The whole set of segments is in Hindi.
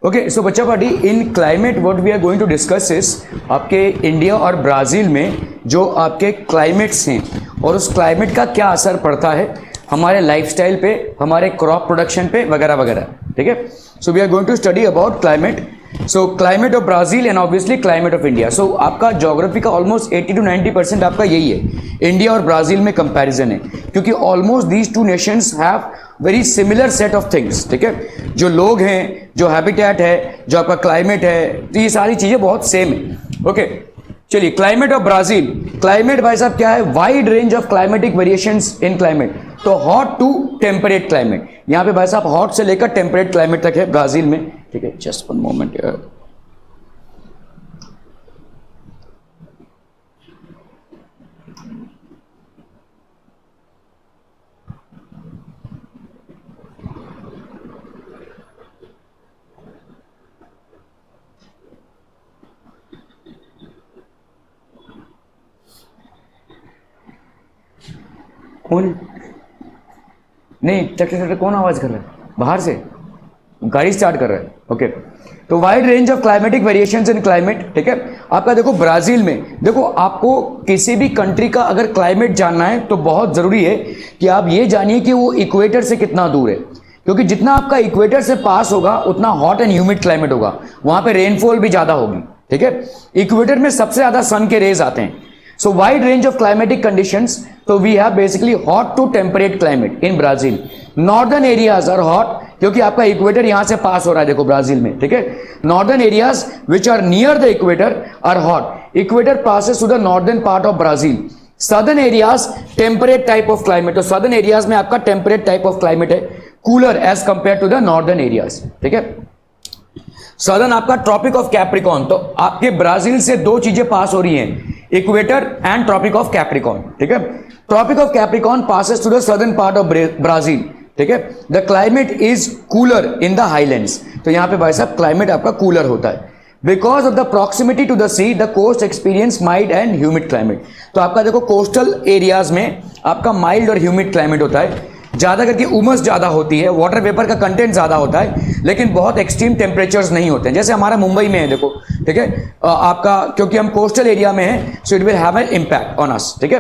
ओके सो बच्चा party in climate what we are going to discuss is आपके इंडिया और ब्राज़ील में जो आपके क्लाइमेट्स हैं और उस क्लाइमेट का क्या असर पड़ता है हमारे लाइफस्टाइल पे, हमारे क्रॉप प्रोडक्शन पे वगैरह वगैरह। ठीक है, so we are going to study about climate. So climate of Brazil and obviously climate of India. सो आपका ज्योग्राफी का ऑलमोस्ट 80 to 90% आपका यही है, इंडिया और ब्राज़ील में कंपैरिजन है, क्योंकि almost these two nations have very similar set of things. ठीक है, जो लोग हैं, जो हैबिटेट है, जो आपका क्लाइमेट है, तो ये सारी चीज़ें बहुत सेम है। ओके चलिए, क्लाइमेट ऑफ ब्राज़ील। क्लाइमेट भाई साहब क्या है? Wide range of climatic variations in climate. तो हॉट टू टेम्परेट क्लाइमेट, यहाँ पे भाई साहब हॉट से लेकर टेम्परेट क्लाइमेट तक है ब्राज़ील में। ठीक है, जस्ट वन मोमेंट यार। कौन नहीं ट्रैक्टर कौन आवाज कर रहा है? बाहर से गाड़ी स्टार्ट कर रहा है। ओके, तो wide range of climatic variations in climate. ठीक है, आपका देखो ब्राजील में, देखो आपको किसी भी कंट्री का अगर क्लाइमेट जानना है तो बहुत जरूरी है कि आप ये जानिए कि वो इक्वेटर से कितना दूर है, क्योंकि जितना आपका इक्वेटर से पास होगा उतना हॉट एंड ह्यूमिड क्लाइमेट होगा, वहां पे रेनफॉल भी ज्यादा होगी। ठीक है, इक्वेटर में सबसे ज्यादा सन के रेज आते हैं। So wide range of climatic conditions. So we have basically hot to temperate climate in Brazil. Northern areas are hot क्योंकि आपका इक्वेटर यहां से पास हो रहा है, देखो ब्राजील में। ठीक है, northern areas which are near the equator are hot. Equator passes to the northern part of Brazil. Southern areas temperate type of climate. तो सदर्न एरियाज में आपका टेम्परेट टाइप ऑफ क्लाइमेट है, cooler as compared to the northern areas. ठीक है, सदर्न आपका ट्रॉपिक ऑफ कैप्रिकॉन। तो आपके ब्राजील से दो चीजें पास हो रही हैं, equator and tropic of Capricorn. ठीक है, tropic of Capricorn passes to the southern part of Brazil. ठीक है, the climate is cooler in the highlands. तो यहां पे भाई साहब क्लाइमेट आपका कूलर होता है। Because of the proximity to the sea the coast experience mild and humid climate. तो आपका देखो कोस्टल एरियाज में आपका माइल्ड और ह्यूमिड क्लाइमेट होता है, ज्यादा करके उमस ज्यादा होती है, वाटर वेपर का कंटेंट ज्यादा होता है, लेकिन बहुत एक्सट्रीम टेम्परेचर्स नहीं होते हैं, जैसे हमारा मुंबई में है देखो। ठीक है, आपका क्योंकि हम कोस्टल एरिया में है, so it will have an impact on us. ठीक है,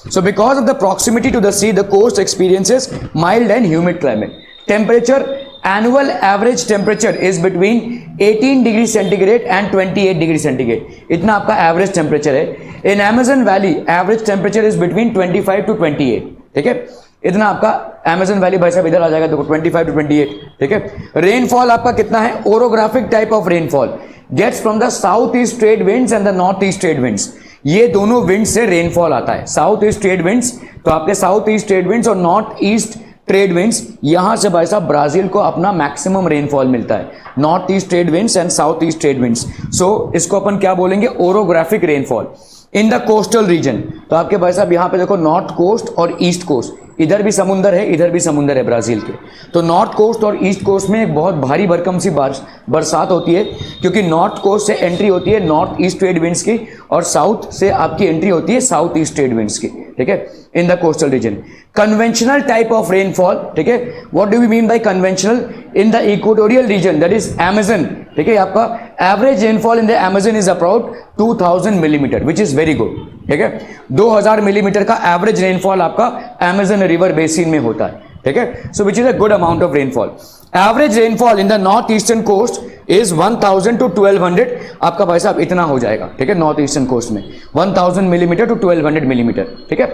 so because of the proximity to the sea the coast experiences mild and humid climate. Temperature, annual average temperature is between 18 degree centigrade and 28 degree centigrade. इतना आपका एवरेज टेम्परेचर है। In Amazon valley average temperature is between 25 to 28। ठीक है, इतना आपका अमेजन वैली भाई साहब इधर आ जाएगा देखो 25 to 28। ठीक है, रेनफॉल आपका कितना है? Orographic type of rainfall gets from the south east trade winds and the north east trade winds. ये दोनों विंड से रेनफॉल आता है। साउथ ईस्ट ट्रेड विंड्स, तो आपके साउथ ईस्ट ट्रेड विंड्स और नॉर्थ ईस्ट ट्रेड विंड्स, यहां से भाई साहब ब्राजील को अपना मैक्सिमम रेनफॉल मिलता है। North east trade winds and south east trade winds. So इसको अपन क्या बोलेंगे? Orographic rainfall in the coastal region. तो आपके भाई साहब यहां पे देखो नॉर्थ कोस्ट और ईस्ट कोस्ट, इधर भी समुंदर है, इधर भी समुंदर है ब्राजील के। तो नॉर्थ कोस्ट और ईस्ट कोस्ट में एक बहुत भारी भरकम सी बरसात होती है, क्योंकि नॉर्थ कोस्ट से एंट्री होती है नॉर्थ ईस्ट ट्रेड विंड्स की और साउथ से आपकी एंट्री होती है साउथ ईस्ट ट्रेड विंड्स की। ठीक है, in the coastal region. Conventional type of rainfall. ठीक है, what do we mean by conventional? In the equatorial region that is Amazon. ठीक है, आपका average rainfall in the Amazon is about 2000 millimetre which is very good. ठीक है, 2000 मिलीमीटर का एवरेज रेनफॉल आपका अमेजन रिवर बेसिन में होता है। ठीक है, so which is a good amount of rainfall. Average rainfall in the north eastern coast is 1000 to 1200। आपका भाई साहब इतना हो जाएगा। ठीक है, नॉर्थ ईस्टर्न कोस्ट में 1000 मिलीमीटर to 1200 मिलीमीटर। ठीक है,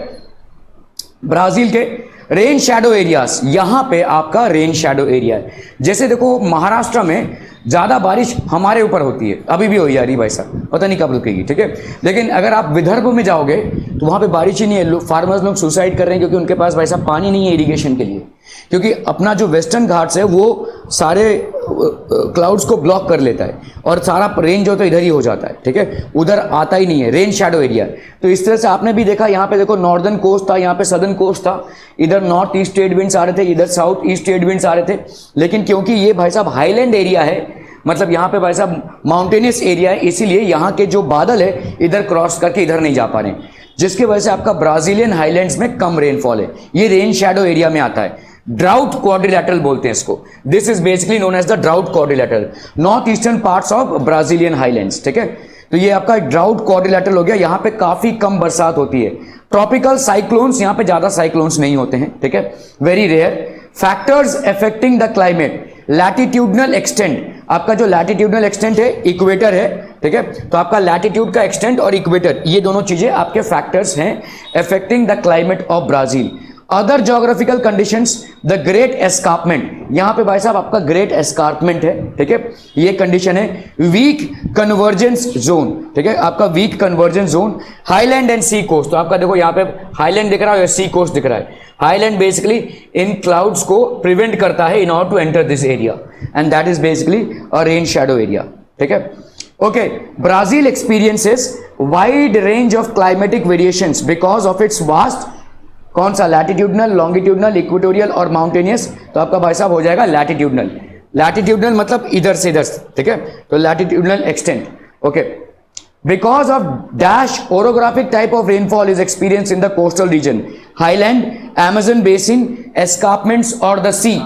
ब्राजील के रेन शैडो एरियाज, यहां पे आपका रेन शैडो एरिया है। जैसे देखो महाराष्ट्र में ज्यादा बारिश हमारे ऊपर होती है, अभी भी हो जा रही भाई साहब, पता नहीं कब रुकेगी। ठीक है, लेकिन अगर आप विदर्भ में जाओगे तो वहां पे बारिश ही नहीं है। फार्मर्स लोग सुसाइड कर रहे हैं क्योंकि उनके पास भाई साहब पानी नहीं है इरिगेशन के लिए, क्योंकि अपना जो वेस्टर्न घाट्स है वो सारे क्लाउड्स को ब्लॉक कर लेता है और सारा रेन जो तो इधर ही हो जाता है। ठीक है, उधर आता ही नहीं है, रेन शैडो एरिया। तो इस तरह से आपने भी देखा, यहाँ पे देखो नॉर्दर्न कोस्ट था, यहाँ पे सदर्न कोस्ट था, इधर नॉर्थ ईस्ट ट्रेड विंड्स आ रहे थे, इधर साउथ ईस्ट ट्रेड विंड्स आ रहे थे। लेकिन क्योंकि ये भाई साहब हाईलैंड एरिया है, मतलब यहाँ पे भाई साहब माउंटेनियस एरिया है, इसीलिए यहाँ के जो बादल है इधर क्रॉस करके इधर नहीं जा पा रहे, जिसकी वजह से आपका ब्राजीलियन हाईलैंड्स में कम रेनफॉल है। ये रेन शैडो एरिया में आता है। ड्राउट क्वाड्रिलैटरल बोलते हैं इसको। This is basically known as the drought quadrilateral, north eastern parts of Brazilian highlands, ठीक है। तो ये आपका ड्राउट क्वाड्रिलैटरल हो गया, यहां पे काफी कम बरसात होती है। ट्रॉपिकल साइक्लोन्स, यहां पे ज्यादा साइक्लोन्स नहीं होते हैं, ठीक है, very rare. Factors affecting the climate, latitudinal extent, आपका जो लैटिट्यूडनल एक्सटेंट है इक्वेटर है, ठीक है, तो आपका लैटिट्यूड का एक्सटेंट और इक्वेटर, ये दोनों चीजें आपके फैक्टर्स हैं affecting the climate of Brazil. Other geographical conditions, the great escarpment, यहां पे भाई साहब आपका ग्रेट एस्कार्पमेंट है, ठीक है, ये कंडीशन है। वीक कन्वर्जेंस जोन, ठीक है, आपका weak convergence zone. Highland and sea coast, तो आपका देखो यहां पे हाईलैंड दिख रहा है और सी कोस्ट दिख रहा है। हाईलैंड बेसिकली इन क्लाउड्स को प्रिवेंट करता है in order to enter this area, and that is basically a rain shadow area, ठीक है। Okay, Brazil experiences wide range of climatic variations because of its vast, कौन सा, लैटिट्यूडनल, लॉन्गिट्यूडनल, इक्वेटोरियल और माउंटेनियस, तो आपका भाई साहब हो जाएगा लैटिट्यूडनल। लैटिट्यूडनल मतलब इधर से इधर, ठीक है, तो latitudinal extent. Okay, because of dash orographic type of rainfall is experienced in the coastal region, highland, Amazon basin, escarpments or the sea,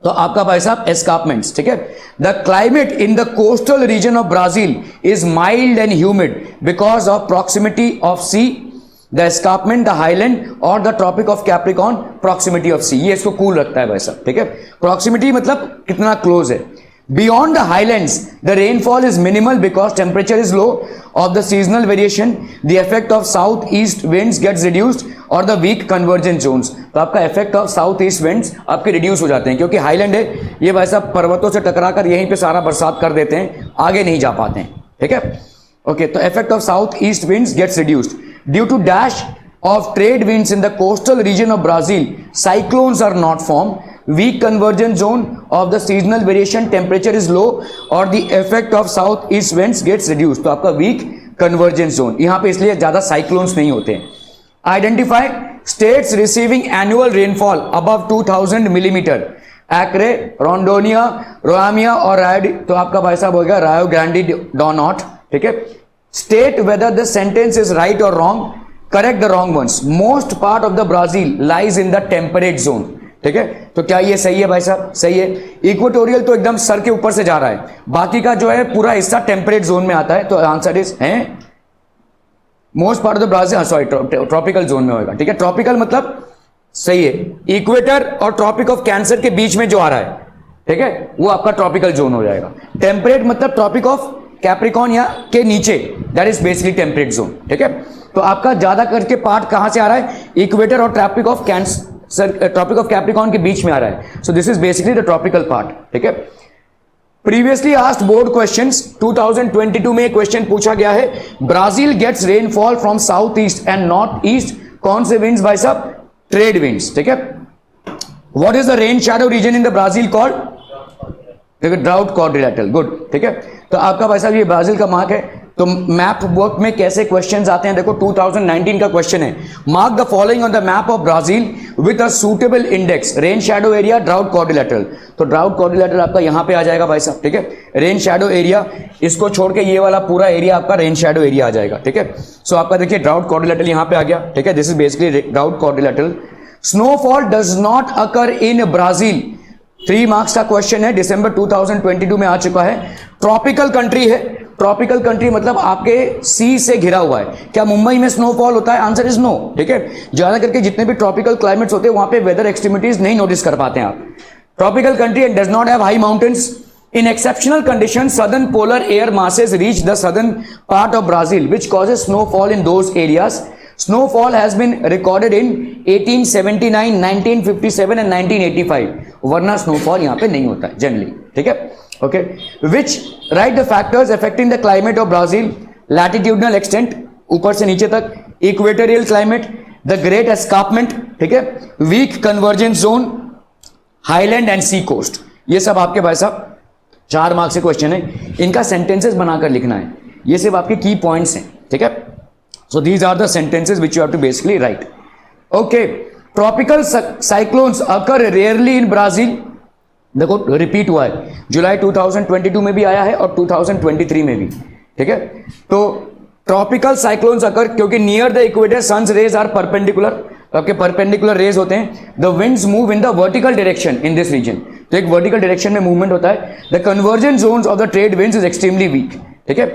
तो आपका भाई साहब escarpments, ठीक है। The climate in the coastal region of Brazil is mild and humid because of proximity of sea, the escarpment, the highland or the tropic of Capricorn, proximity of sea, ये इसको cool रखता है भाई साहब, ठीक है। proximity मतलब कितना close है। Beyond the highlands, the rainfall is minimal because temperature is low of the seasonal variation. The effect of southeast winds gets reduced or the weak convergence zones. तो आपका effect of southeast winds आपके reduce हो जाते हैं, क्योंकि highland है, ये भाई साहब पर्वतों से टकराकर यहीं पे सारा बरसात कर देते हैं, आगे नहीं जा पाते हैं, ठीक है। ओके, तो effect of southeast winds gets reduced due to dash of trade winds in the coastal region of Brazil. Cyclones are not formed. Weak convergence zone of the seasonal variation, temperature is low or the effect of southeast winds gets reduced. तो आपका weak convergence zone, यहां पे इसलिए ज्यादा cyclones नहीं होते हैं। Identify states receiving annual rainfall above 2000 millimeter. Acre, Rondônia, Roraima और रायो, तो आपका भाई साहब हो गया रायो ग्रांडी डो नॉर्te, ठीक है। State whether the sentence is right or wrong. Correct the wrong ones. Most part of the Brazil lies in the temperate zone, ठीक है, तो क्या ये सही है भाई साहब, सही है। इक्वेटोरियल तो एकदम सर के ऊपर से जा रहा है, बाकी का जो है पूरा हिस्सा टेम्परेट जोन में आता है, तो आंसर इज है most part of the Brazil, sorry tropical zone में होगा, ठीक है। ट्रॉपिकल मतलब सही है, इक्वेटर और ट्रॉपिक ऑफ कैंसर के बीच में जो आ रहा है, ठीक है, वो आपका ट्रॉपिकल जोन हो जाएगा। टेम्परेट मतलब ट्रॉपिक ऑफ कैप्रिकॉर्न या के नीचे, that is basically temperate zone, ठीक है। तो आपका ज्यादा करके पार्ट कहां से आ रहा है, इक्वेटर और tropic of cancer, tropic of Capricorn के बीच में आ रहा है, so this is basically the tropical part, ठीक है। प्रीवियसली आस्क्ड बोर्ड क्वेश्चंस, 2022 में क्वेश्चन पूछा गया है, Brazil gets rainfall from south east and north east, कौन से विंड्स भाई साहब, ट्रेड विंड्स, ठीक है। What is the rain shadow region in the Brazil called, ठीक है, ड्राउट क्वाड्रिलैटरल, गुड, ठीक है। तो आपका भाई साहब ये ब्राजील का मार्क है। तो मैप वर्क में कैसे क्वेश्चंस आते हैं, देखो 2019 का क्वेश्चन है, mark the following on the map of Brazil with a suitable index, rain shadow area, drought quadrilateral, तो ड्राउट क्वाड्रिलैटरल आपका यहां पे आ जाएगा भाई साहब, ठीक है। रेन शैडो एरिया, इसको छोड़ के ये वाला पूरा एरिया आपका रेन शैडो एरिया आ जाएगा, ठीक है। सो आपका देखिए ड्राउट क्वाड्रिलैटरल यहां पे आ गया, ठीक है, this is basically drought quadrilateral. Snowfall does not occur in Brazil, 3 marks का क्वेश्चन है, दिसंबर 2022 में आ चुका है। ट्रॉपिकल कंट्री है, ट्रॉपिकल कंट्री मतलब आपके सी से घिरा हुआ है, क्या मुंबई में स्नोफॉल होता है, आंसर इज नो, ठीक है। ज्यादा करके जितने भी ट्रॉपिकल क्लाइमेट्स होते हैं वहां पे वेदर एक्सट्रीमिटीज नहीं नोटिस कर पाते हैं आप। Tropical country and does not have high mountains. In exceptional conditions, southern polar air masses reach the southern part of Brazil, which causes snowfall in those areas. Snowfall has been recorded in 1879, 1957 and 1985. वरना snowfall यहाँ पे नहीं होता है generally, ठीक है, okay. Which write the factors affecting the climate of Brazil: latitudinal extent, ऊपर से नीचे तक, equatorial climate, the great escarpment, ठीक है, weak convergence zone, highland and sea coast. ये सब आपके भाई साहब 4 मार्क्स से क्वेश्चन है, इनका सेंटेंसेस बनाकर लिखना है, ये सिर्फ आपके की पॉइंट्स हैं, ठीक है। So these are the sentences which you have to basically write. Okay, tropical cyclones occur rarely in Brazil, देखो रिपीट हुआ है, जुलाई 2022 में भी आया है और 2023 में भी, ठीक है। तो ट्रॉपिकल साइक्लोन्स अकर क्योंकि near the equator sun's rays are perpendicular, आपके परपेंडिकुलर रेज होते हैं. The winds move in the vertical direction in this region. तो एक वर्टिकल डायरेक्शन में मूवमेंट होता है. The convergence zones of the trade winds is extremely weak. ठीक है.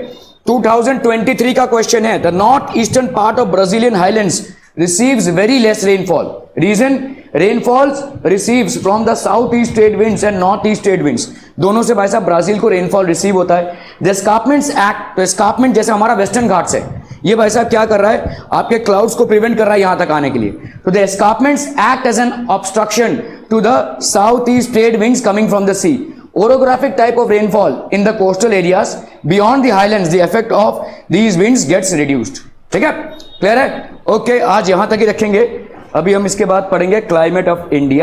2023 का क्वेश्चन है, the north eastern part of Brazilian highlands receives very less rainfall. Reason? Rainfalls receives from the southeast trade winds and northeast trade winds. दोनों से भाई साहब ब्राजील को रेनफॉल रिसीव होता है. द एस्कार्पमेंट्स एक्ट, तो एस्कार्पमेंट जैसे हमारा वेस्टर्न घाट्स है, ये भाई साहब क्या कर रहा है, आपके क्लाउड्स को प्रिवेंट कर रहा है यहां तक आने के लिए. तो the escarpments act as an obstruction to the south east trade winds coming from the sea. Orographic type of rainfall in the coastal areas beyond the highlands, the effect of these winds gets reduced. ठीक है, क्लियर है. ओके, आज यहां तक ही रखेंगे. अभी हम इसके बाद पढ़ेंगे क्लाइमेट ऑफ इंडिया.